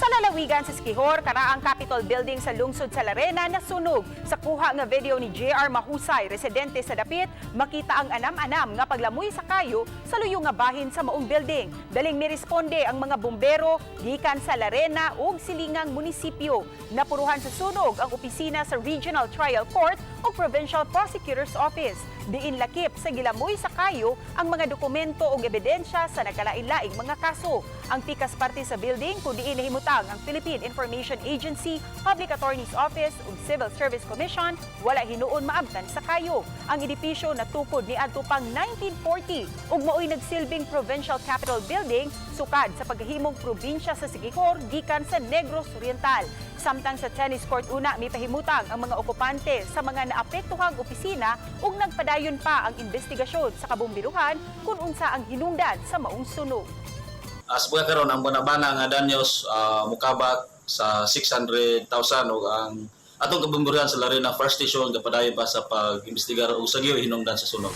lalawigan sa Siquijor, karaang Capitol Building sa lungsod sa Larena nasunog. Sa kuha nga video ni JR Mahusay, residente sa dapit, makita ang anam-anam nga paglamoy sa kayo sa luyong nga bahin sa maong building. Daling miresponde ang mga bumbero gikan sa Larena ug silingang munisipyo. Napuruhan sa sunog ang opisina sa Regional Trial Court o Provincial Prosecutor's Office. Diin lakip sa gilamoy sa kayo ang mga dokumento o ebidensya sa nagkalain-laing mga kaso. Ang pikas parte sa building kung diin nahimutang ang Philippine Information Agency, Public Attorney's Office ug Civil Service Commission, wala hinuon maabtan sa kayo. Ang edipisyo natukod ni adto pang 1940 ug maoy nagsilbing Provincial Capitol Building sukad sa paghahimong probinsya sa Siquijor gikan sa Negros Oriental. Samtang sa tennis court una, may pahimutang ang mga okupante sa mga naapektuhang opisina ug nagpadayon pa ang investigasyon sa kabumbiruhan kung unsa ang hinungdan sa maong sunog. Asbuya karon ang banabana nga danyos mukabak sa 600,000 ug ang atong kabumbiruhan sa Larena First Station kapadayon pa sa pag-imbestigar og sagyo hinungdan sa sunog.